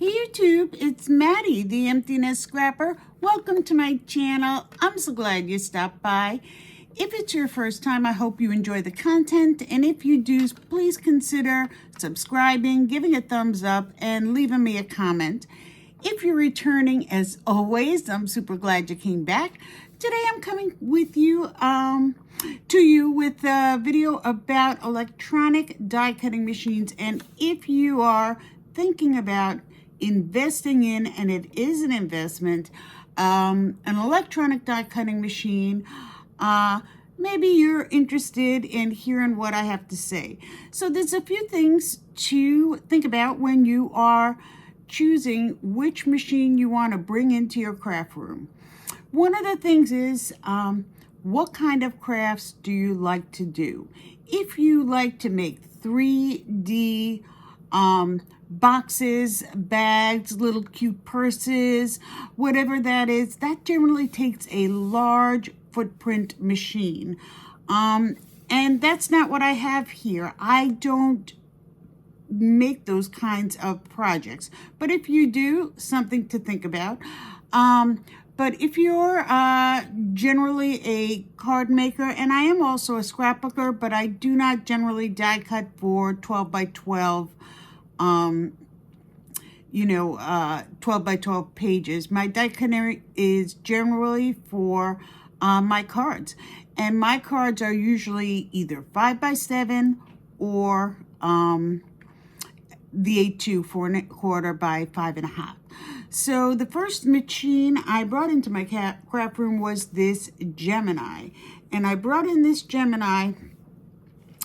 Hey YouTube, it's Maddie, the Emptiness Scrapper. Welcome to my channel. I'm so glad you stopped by. If it's your first time, I hope you enjoy the content. And if you do, please consider subscribing, giving a thumbs up, and leaving me a comment. If you're returning, as always, I'm super glad you came back. Today I'm coming with you with a video about electronic die cutting machines. And if you are thinking about investing in, and it is an investment, an electronic die cutting machine, maybe you're interested in hearing what I have to say. So there's a few things to think about when you are choosing which machine you want to bring into your craft room. One of the things is, what kind of crafts do you like to do? If you like to make 3D boxes, bags, little cute purses, whatever that is, that generally takes a large footprint machine. And that's not what I have here. I don't make those kinds of projects. But if you do, something to think about. But if you're generally a card maker, and I am also a scrapbooker, but I do not generally die cut for 12 by 12, 12 by 12 pages. My die cutting is generally for my cards. And my cards are usually either 5 by 7 or the A2 4¼ by 5½. So the first machine I brought into my craft room was this Gemini. And I brought in this Gemini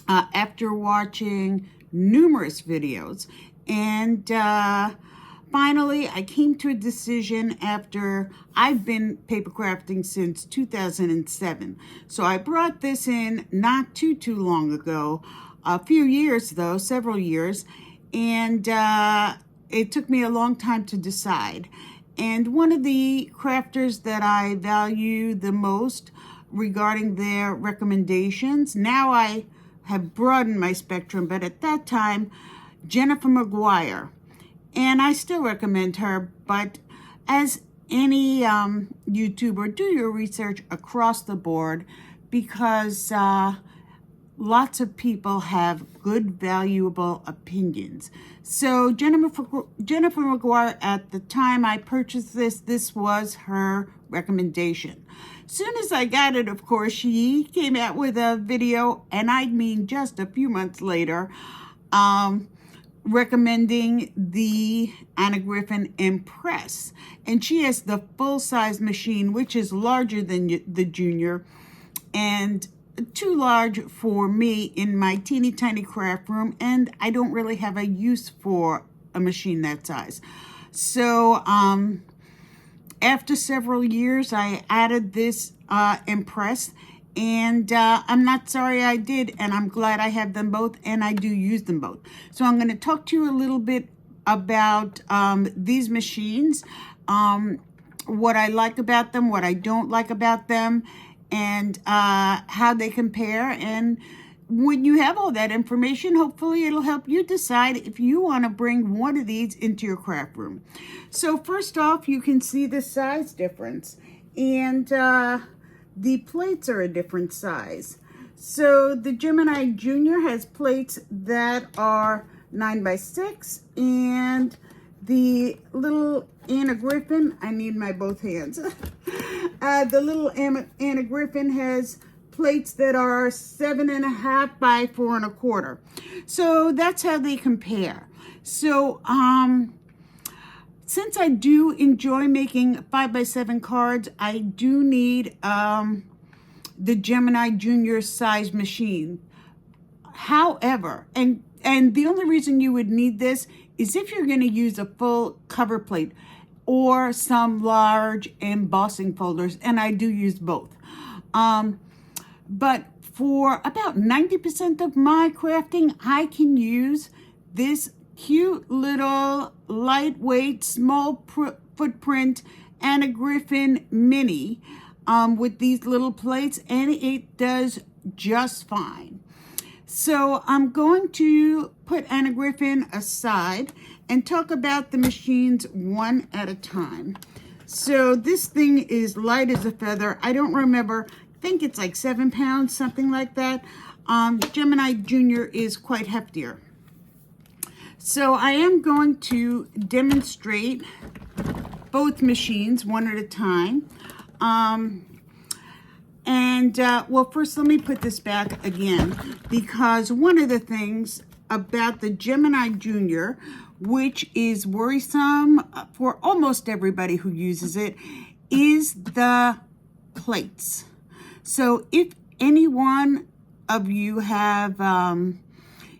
after watching numerous videos. And finally, I came to a decision after I've been paper crafting since 2007. So I brought this in not too long ago, a few years though, several years. And it took me a long time to decide. And one of the crafters that I value the most regarding their recommendations, now I have broadened my spectrum, but at that time, Jennifer McGuire. And I still recommend her, but as any YouTuber, do your research across the board, because lots of people have good, valuable opinions. So Jennifer McGuire, at the time I purchased this was her recommendation. Soon as I got it, of course, she came out with a video, and I mean just a few months later, recommending the Griffin Empress. And she has the full-size machine, which is larger than the Junior, and too large for me in my teeny tiny craft room, and I don't really have a use for a machine that size. So after several years, I added this Empress, and I'm not sorry I did, and I'm glad I have them both, and I do use them both. So I'm going to talk to you a little bit about these machines, what I like about them, what I don't like about them, and how they compare. And when you have all that information, hopefully it'll help you decide if you want to bring one of these into your craft room. So first off, you can see the size difference, and the plates are a different size. So the Gemini Junior has plates that are 9 by 6, and the little Griffin, I need my both hands. The little Griffin has plates that are 7½ by 4¼ So that's how they compare. So since I do enjoy making 5 by 7 cards, I do need the Gemini Junior size machine. However, and the only reason you would need this is if you're going to use a full cover plate or some large embossing folders, and I do use both. But for about 90% of my crafting, I can use this cute little lightweight small footprint Griffin Mini with these little plates, and it does just fine. So I'm going to put Anna Griffin aside and talk about the machines one at a time. So this thing is light as a feather. I don't remember, I think it's like 7 pounds, something like that. Gemini Junior is quite heftier. So I am going to demonstrate both machines one at a time. Well, first let me put this back again, because one of the things about the Gemini Junior, which is worrisome for almost everybody who uses it, is the plates. So if any one of you have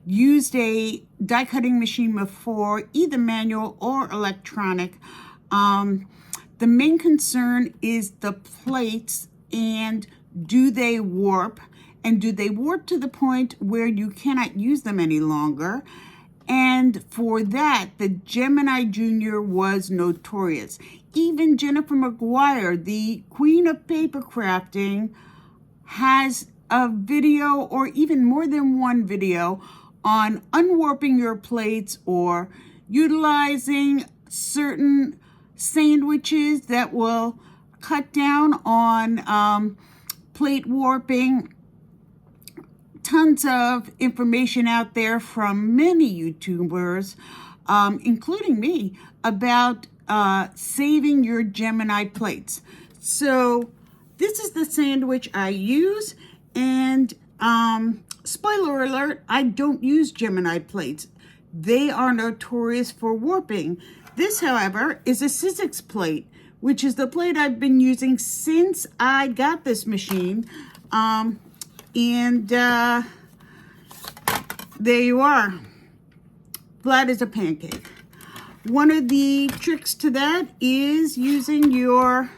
used a die cutting machine before, either manual or electronic, the main concern is the plates, and do they warp? And do they warp to the point where you cannot use them any longer? And for that, the Gemini Junior was notorious. Even Jennifer McGuire, the queen of paper crafting, has a video, or even more than one video, on unwarping your plates or utilizing certain sandwiches that will cut down on plate warping. Tons of information out there from many YouTubers, including me, about saving your Gemini plates. So this is the sandwich I use, and spoiler alert, I don't use Gemini plates. They are notorious for warping. This, however, is a Sizzix plate, which is the plate I've been using since I got this machine. There you are, flat as a pancake. One of the tricks to that is using your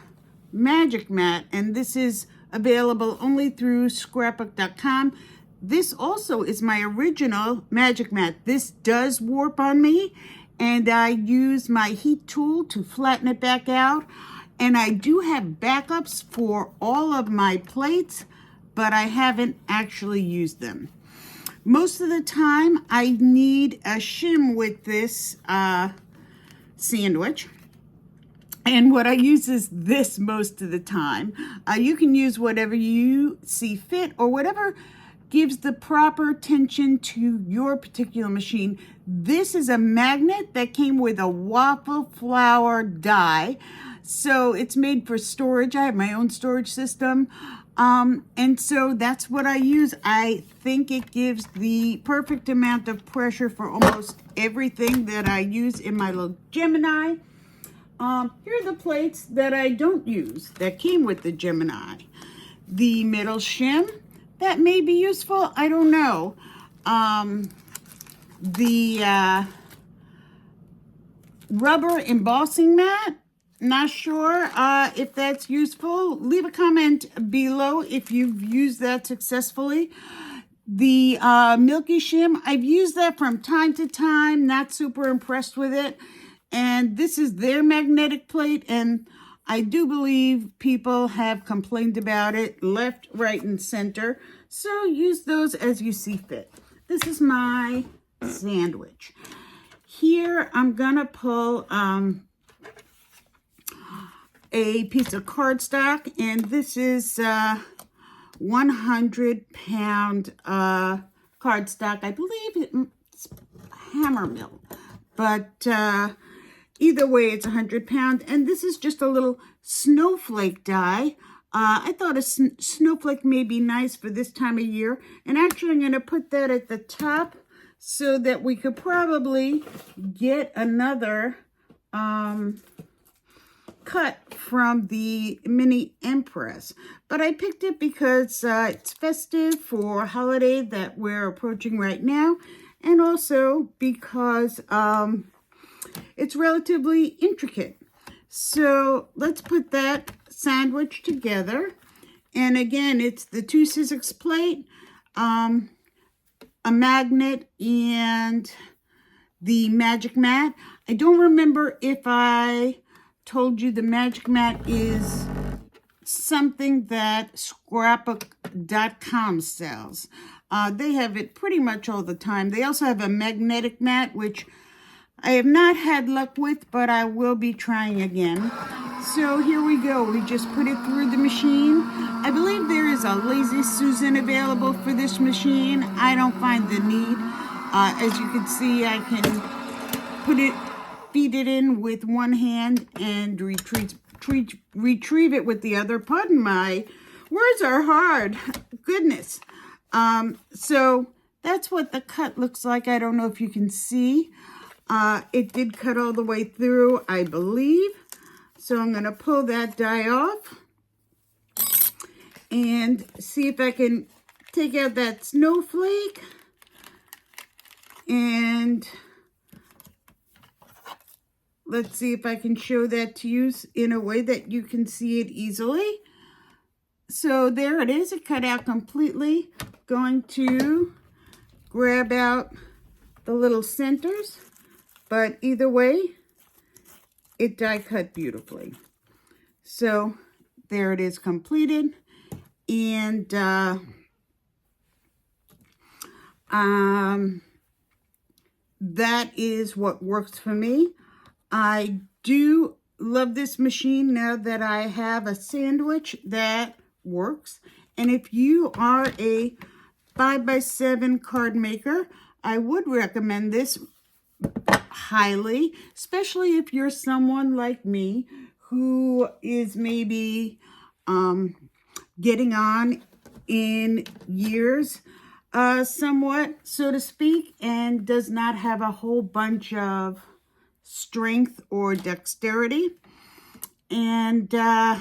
magic mat, and this is available only through scrapbook.com. This also is my original magic mat. This does warp on me, and I use my heat tool to flatten it back out. And I do have backups for all of my plates, but I haven't actually used them. Most of the time, I need a shim with this sandwich. And what I use is this most of the time. You can use whatever you see fit, or whatever gives the proper tension to your particular machine. This is a magnet that came with a waffle flour die. So it's made for storage. I have my own storage system. And so that's what I use. I think it gives the perfect amount of pressure for almost everything that I use in my little Gemini. Here are the plates that I don't use that came with the Gemini. The metal shim, that may be useful, I don't know. The rubber embossing mat, not sure if that's useful. Leave a comment below if you've used that successfully. The Milky Shim, I've used that from time to time, not super impressed with it. And this is their magnetic plate, and I do believe people have complained about it left, right, and center. So use those as you see fit. This is my sandwich. Here I'm gonna pull a piece of cardstock, and this is 100-pound cardstock. I believe it's hammer mill, but either way, it's 100-pound, and this is just a little snowflake die. I thought a snowflake may be nice for this time of year, and actually I'm going to put that at the top so that we could probably get another cut from the Mini Empress. But I picked it because it's festive for a holiday that we're approaching right now, and also because it's relatively intricate. So let's put that sandwich together. And again, it's the 2 Sizzix plate, a magnet, and the magic mat. I don't remember if I told you the magic mat is something that scrapbook.com sells. They have it pretty much all the time. They also have a magnetic mat, which I have not had luck with, but I will be trying again. So here we go. We just put it through the machine. I believe there is a Lazy Susan available for this machine. I don't find the need. As you can see, I can feed it in with one hand and retrieve it with the other. Pardon my words are hard. Goodness. So that's what the cut looks like. I don't know if you can see. It did cut all the way through, I believe. So I'm going to pull that die off and see if I can take out that snowflake. And let's see if I can show that to you in a way that you can see it easily. So there it is. It cut out completely. Going to grab out the little centers. But either way, it die cut beautifully. So there it is completed. And that is what works for me. I do love this machine now that I have a sandwich that works. And if you are a 5x7 card maker, I would recommend this highly, especially if you're someone like me who is maybe getting on in years somewhat, so to speak, and does not have a whole bunch of strength or dexterity. And I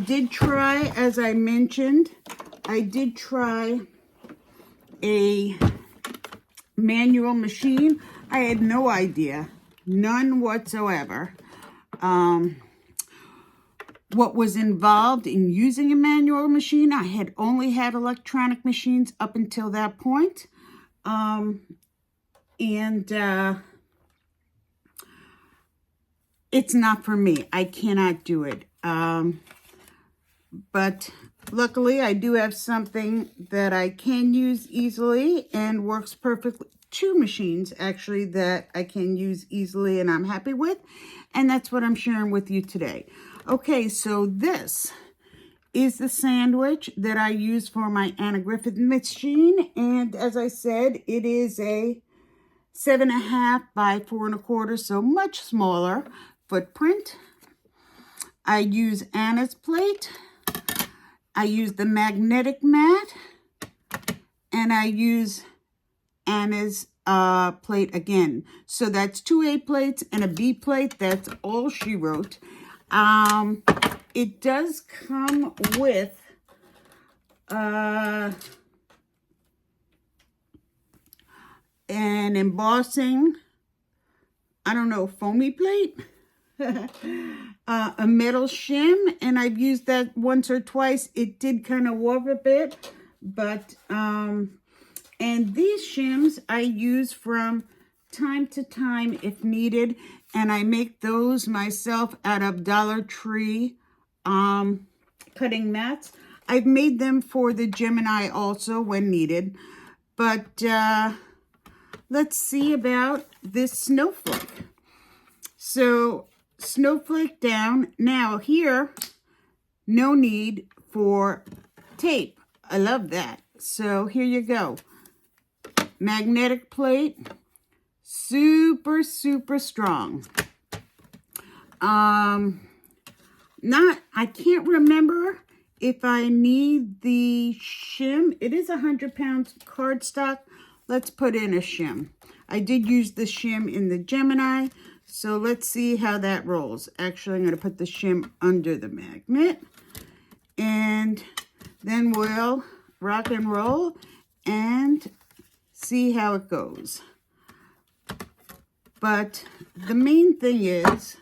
did try, as I mentioned, I did try a manual machine. I had no idea, none whatsoever, what was involved in using a manual machine. I had only had electronic machines up until that point. It's not for me. I cannot do it. But luckily, I do have something that I can use easily and works perfectly. Two machines, actually, that I can use easily and I'm happy with. And that's what I'm sharing with you today. Okay, so this is the sandwich that I use for my Anna Griffin machine. And as I said, it is a 7.5 by 4 1/4, so much smaller footprint. I use Anna's plate. I use the magnetic mat. And I use Anna's plate again. So that's 2 A plates and a B plate. That's all she wrote. It does come with an embossing, I don't know, foamy plate, a metal shim, and I've used that once or twice. It did kind of warp a bit, but and these shims I use from time to time if needed, and I make those myself out of Dollar Tree cutting mats. I've made them for the Gemini also when needed. But let's see about this snowflake. So snowflake down. Now here, no need for tape. I love that. So here you go. Magnetic plate. Super, super strong. I can't remember if I need the shim. It is 100 pounds cardstock. Let's put in a shim. I did use the shim in the Gemini, so let's see how that rolls. Actually, I'm going to put the shim under the magnet, and then we'll rock and roll and see how it goes. But the main thing is,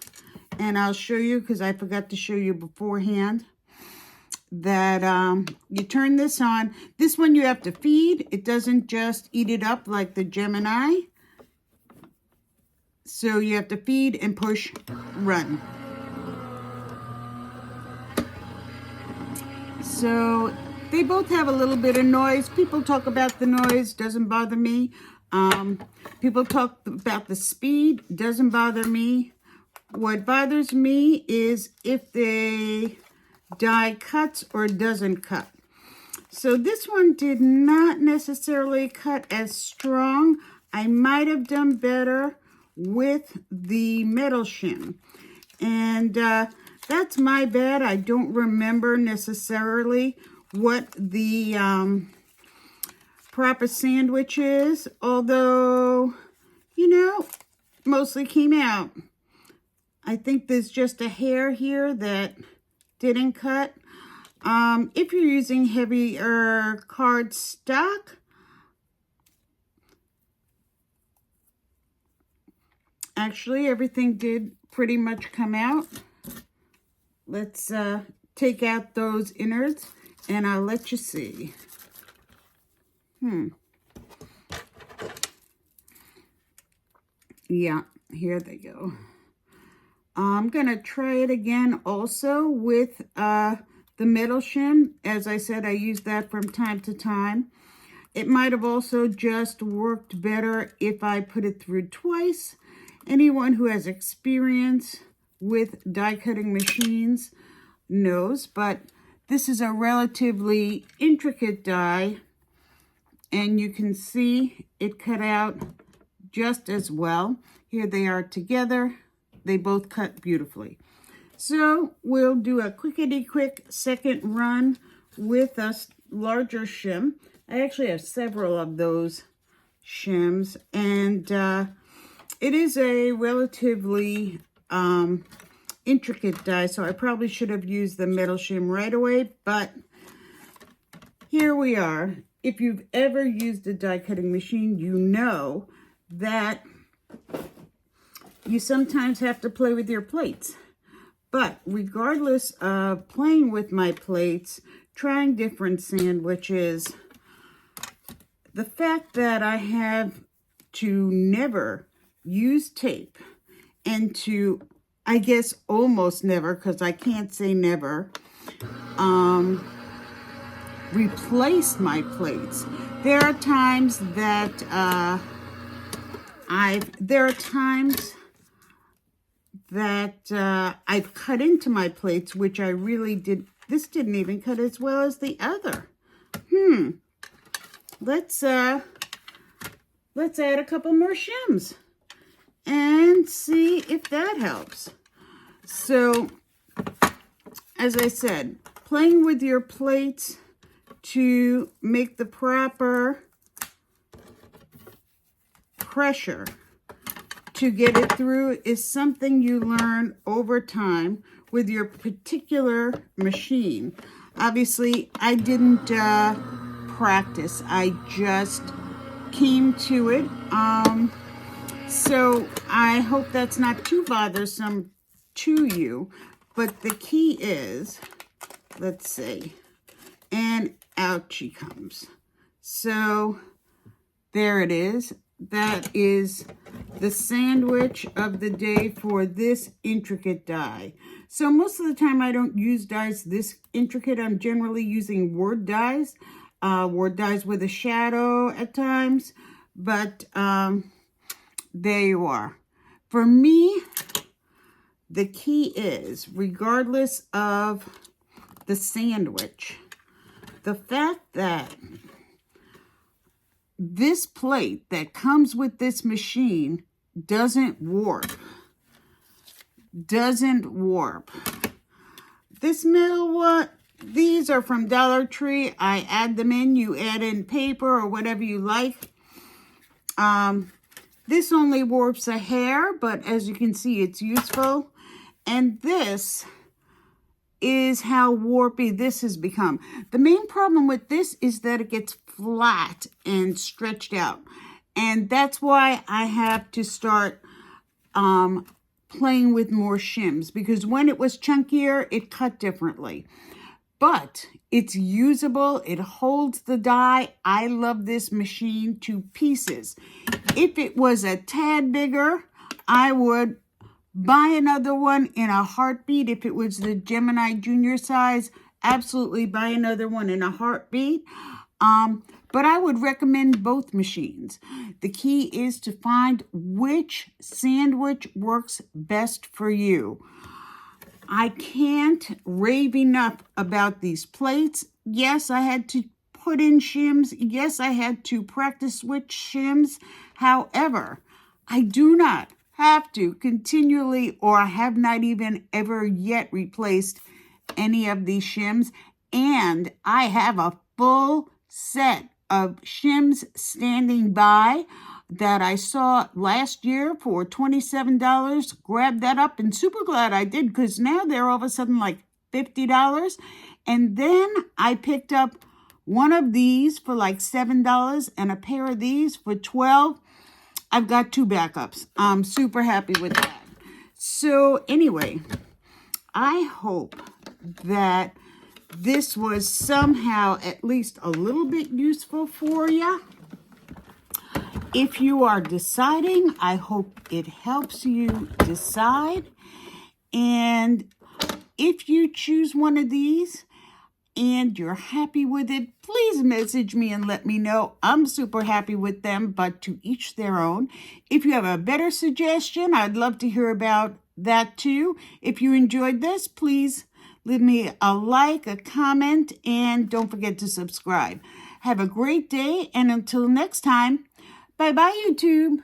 and I'll show you because I forgot to show you beforehand, that you turn this on. This one you have to feed. It doesn't just eat it up like the Gemini. So you have to feed and push run. So They both have a little bit of noise. People talk about the noise, doesn't bother me. People talk about the speed, doesn't bother me. What bothers me is if the die cuts or doesn't cut. So this one did not necessarily cut as strong. I might have done better with the metal shim. And that's my bad. I don't remember necessarily what the proper sandwich is, although, you know, mostly came out. I think there's just a hair here that didn't cut. If you're using heavier card stock, actually everything did pretty much come out. Let's take out those innards and I'll let you see. Yeah, here they go. I'm going to try it again also with the metal shim. As I said, I use that from time to time. It might have also just worked better if I put it through twice. Anyone who has experience with die cutting machines knows, but this is a relatively intricate die, and you can see it cut out just as well. Here they are together. They both cut beautifully. So we'll do a quickety-quick second run with a larger shim. I actually have several of those shims, and it is a relatively intricate die, so I probably should have used the metal shim right away, but here we are. If you've ever used a die cutting machine, you know that you sometimes have to play with your plates. But regardless of playing with my plates, trying different sandwiches, the fact that I have to never use tape and to, I guess, almost never, because I can't say never, replace my plates. There are times that I've cut into my plates, which I really did. This didn't even cut as well as the other. Let's add a couple more shims and see if that helps. So, as I said, playing with your plates to make the proper pressure to get it through is something you learn over time with your particular machine. Obviously, I didn't practice. I just came to it. So I hope that's not too bothersome to you. But the key is, let's see, and out she comes. So there it is. That is the sandwich of the day for this intricate die. So most of the time I don't use dies this intricate. I'm generally using word dies with a shadow at times. But there you are. For me, the key is, regardless of the sandwich, the fact that this plate that comes with this machine doesn't warp. This metal, these are from Dollar Tree. I add them in. You add in paper or whatever you like. This only warps a hair, but as you can see, it's useful. And this is how warpy this has become. The main problem with this is that it gets flat and stretched out. And that's why I have to start playing with more shims, because when it was chunkier, it cut differently. But it's usable. It holds the die. I love this machine to pieces. If it was a tad bigger, I would buy another one in a heartbeat. If it was the Gemini Junior size, absolutely buy another one in a heartbeat. But I would recommend both machines. The key is to find which sandwich works best for you. I can't rave enough about these plates. Yes, I had to put in shims. Yes, I had to practice with shims. However, I do not have to continually, or I have not even ever yet replaced any of these shims. And I have a full set of shims standing by that I saw last year for $27. Grabbed that up and super glad I did, because now they're all of a sudden like $50. And then I picked up one of these for like $7 and a pair of these for $12. I've got 2 backups. I'm super happy with that. So anyway, I hope that this was somehow at least a little bit useful for you. If you are deciding, I hope it helps you decide. And if you choose one of these and you're happy with it, please message me and let me know. I'm super happy with them, but to each their own. If you have a better suggestion, I'd love to hear about that too. If you enjoyed this, please leave me a like, a comment, and don't forget to subscribe. Have a great day, and until next time, bye-bye, YouTube.